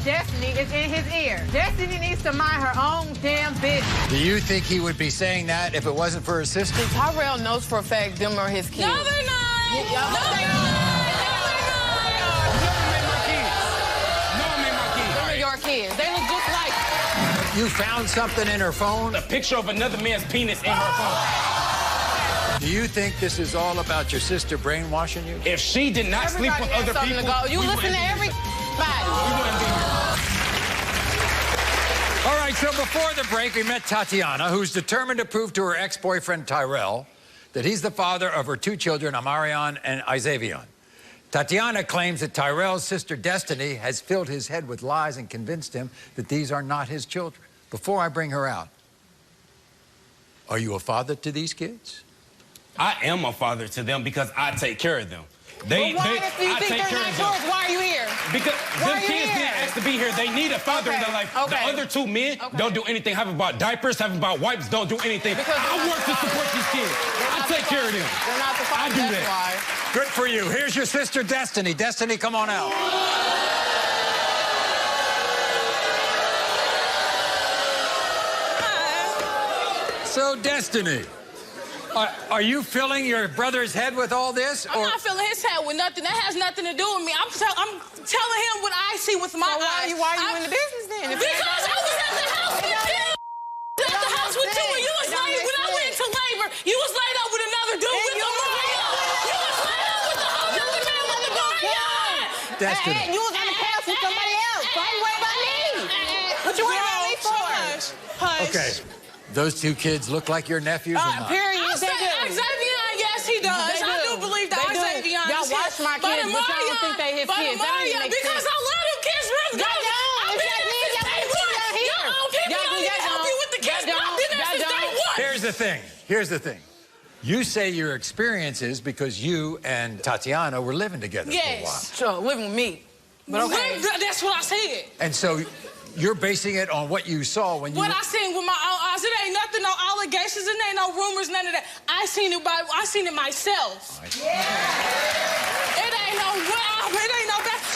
Destiny is in his ear. Destiny needs to mind her own damn business. Do you think he would be saying that if it wasn't for his sister? Tyrell knows for a fact them are his kids. No, they're not. No, they're not. Them are your kids. They look just like you. You found something in her phone? A picture of another man's penis in her phone. Do you think this is all about your sister brainwashing you? If she did not sleep with other people, you listen to everybody. We wouldn't be here. All right, so before the break, we met Titiana, who's determined to prove to her ex-boyfriend, Tyrell, that he's the father of her two children, Amarian and Isavion. Titiana claims that Tyrell's sister, Destiny, has filled his head with lies and convinced him that these are not his children. Before I bring her out, are you a father to these kids? I am a father to them because I take care of them. If you think they're not yours, why are you here? Because them kids didn't ask to be here. They need a father in their life. The other two men don't do anything. Haven't bought diapers, haven't bought wipes, don't do anything. Because I work to support these kids. I take care of them. They're not the father. I do that. Why. Good for you. Here's your sister, Destiny. Destiny, come on out. So, Destiny, are you filling your brother's head with all this? I'm not filling his head with nothing. That has nothing to do with me. I'm telling him what I see with my eyes. Why are you in the business then? Because I was at the house with you. At the house with you, and you was laid when I went into labor. You was laid up with another dude with Maria. You was laid up with the whole other man with the Maria. Destiny. You was on the couch with somebody else. Why you worried about me? What you worried about me for? Hush. Okay. Those two kids look like your nephews or not? Period. Xavier, yes, he does. I do believe that Xavier. Y'all watch my kids, but y'all don't think they his kids. That don't even make because sense. I love them kids. Here's the thing. You say your experiences because you and Titiana were living together for a while. Sure, living with me. But okay. That's what I said. And so you're basing it on what you saw when you... What I seen with my own eyes. It ain't nothing, no allegations, it ain't no rumors, none of that. I seen it myself. Yeah. It ain't no bad.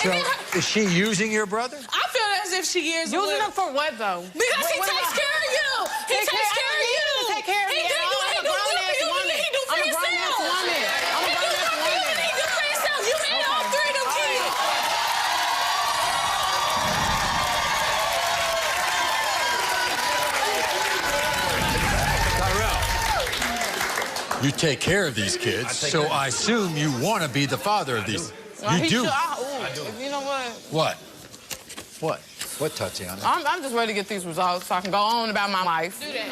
So is she using your brother? I feel as if she is. Using him for what, though? Because he takes care of you. He takes care of you. Take care of me. I'm a grown-ass woman. I'm a grown-ass woman. I'm a grown-ass woman. He do for himself. You made all three of them kids. Tyrell, you take care of these kids, so I assume you want to be the father of these. You do. I do. You know what? What? What, Tatiana? I'm just ready to get these results so I can go on about my life. Do that. Do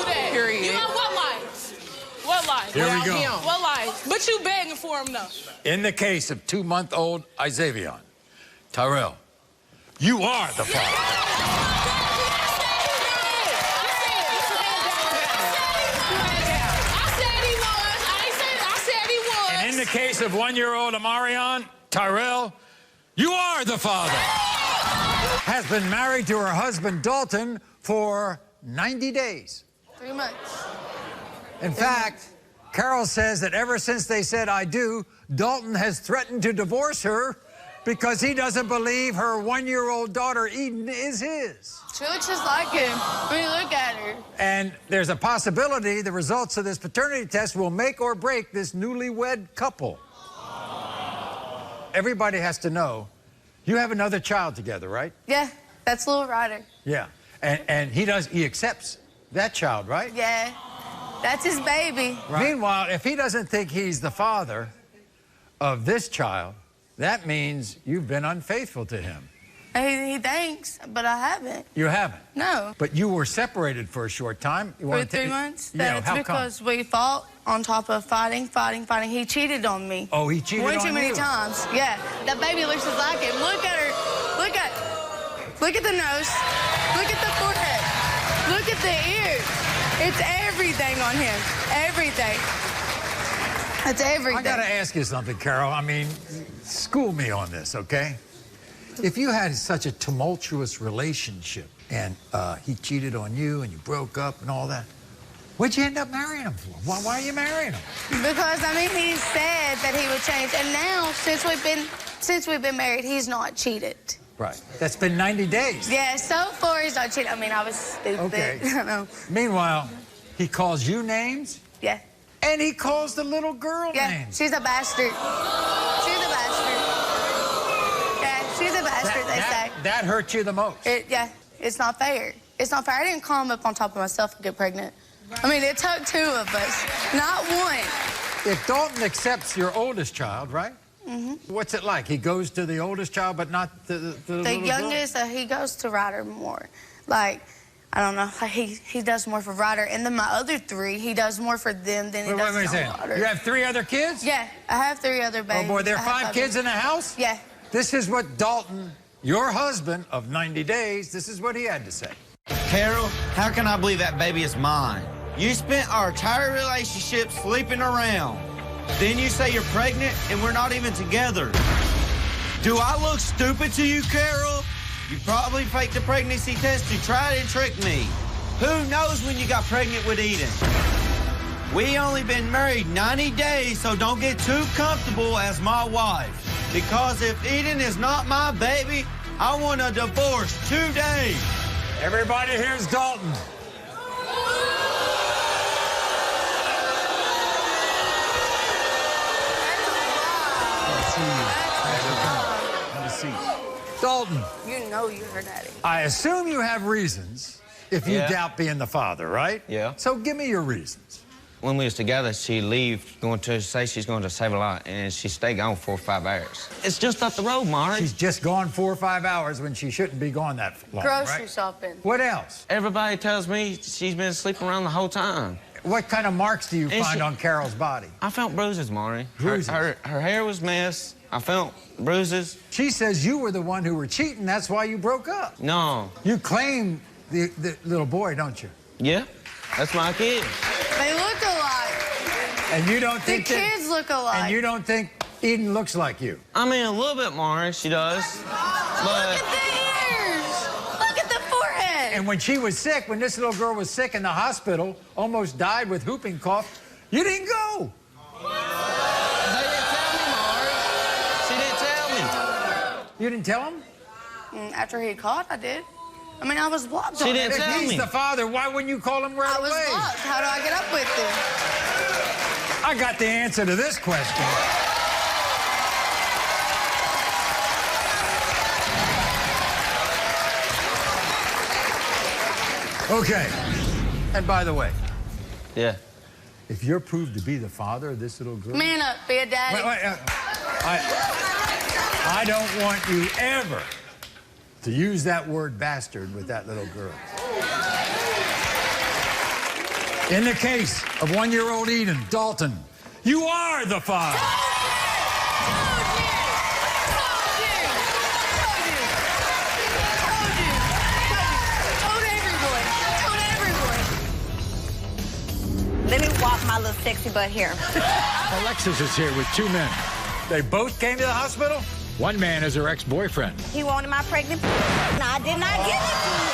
that. Period. You know what life? What life? Here we go. What life? But you begging for him, though. In the case of 2-month-old Isavion, Tyrell, you are the father. In the case of 1-year-old Amarian, Tyrell, you are the father. Has been married to her husband, Dalton, for 90 days. 3 months. In fact, Carol says that ever since they said I do, Dalton has threatened to divorce her because he doesn't believe her 1-year-old daughter, Eden, is his. She looks just like him when you look at her. And there's a possibility the results of this paternity test will make or break this newlywed couple. Everybody has to know, you have another child together, right? Yeah, that's Little Ryder. Yeah, and he accepts that child, right? Yeah, that's his baby. Right. Meanwhile, if he doesn't think he's the father of this child, that means you've been unfaithful to him. He thinks, but I haven't. You haven't? No. But you were separated for a short time. For 3 months? Yeah, That's how because we fought on top of fighting. He cheated on me. Oh, he cheated on you? Way too many times. Yeah. That baby looks just like him. Look at her. Look at the nose. Look at the forehead. Look at the ears. It's everything on him. Everything. It's everything. I gotta ask you something, Carol. I mean, school me on this, okay? If you had such a tumultuous relationship and he cheated on you and you broke up and all that, what'd you end up marrying him for? Why are you marrying him? Because, I mean, he said that he would change. And now, since we've been since we've been married, he's not cheated. Right. That's been 90 days. Yeah, so far he's not cheated. I mean, I was stupid. Okay. I don't know. Meanwhile, he calls you names, Yeah. and he calls the little girl Yeah, names. she's a bastard. She's a bastard. Yeah, she's a bastard, they say. That hurt you the most. Yeah, it's not fair. It's not fair. I didn't climb up on top of myself and get pregnant. I mean, it took 2 of us, not 1. If Dalton accepts your oldest child, right? Mm-hmm. What's it like? He goes to the oldest child, but not the little girl? Youngest, he goes to Ryder more. Like, I don't know, he does more for Ryder. And then my other 3, he does more for them than he does for Ryder. You have 3 other kids? Yeah, I have 3 other babies. Oh, boy, there are 5 kids in the house? Yeah. This is what Dalton, your husband of 90 days, this is what he had to say. Carol, how can I believe that baby is mine? You spent our entire relationship sleeping around. Then you say you're pregnant and we're not even together. Do I look stupid to you, Carol? You probably faked the pregnancy test to try and trick me. Who knows when you got pregnant with Eden? We only been married 90 days, so don't get too comfortable as my wife. Because if Eden is not my baby, I want a divorce today. Everybody, here's Dalton. Dalton. You know you're her daddy. I assume you have reasons if you doubt being the father, right? Yeah. So give me your reasons. When we was together, she left, going to say she's going to save a lot, and she stayed gone 4 or 5 hours. It's just up the road, Maury. She's just gone 4 or 5 hours when she shouldn't be gone that long, Grocery right? shopping. What else? Everybody tells me she's been sleeping around the whole time. What kind of marks do you find on Carol's body? I felt bruises, Maury. Bruises? Her hair was messed. I felt bruises. She says you were the one who were cheating. That's why you broke up. No. You claim the little boy, don't you? Yeah, that's my kid. They look alike. And you don't think the kids look alike. And you don't think Eden looks like you? I mean, a little bit, Maury. She does. But look at the ears. Look at the forehead. And when she was sick, when this little girl was sick in the hospital, almost died with whooping cough, you didn't go. They didn't tell me, Maury. She didn't tell me. You didn't tell him? After he called, I did. I mean, I was blocked on She didn't it. tell me. If he's the father, why wouldn't you call him right away? I was blocked. How do I get up with him? I got the answer to this question. Okay. And by the way, Yeah. if you're proved to be the father of this little girl... Man up, be a daddy. I don't want you ever to use that word bastard with that little girl. In the case of 1-year-old Eden, Dalton, you are the father. Let me walk my little sexy butt here. Alexis is here with 2 men. They both came to the hospital. One man is her ex-boyfriend. He wanted my pregnant. I did not give it to him.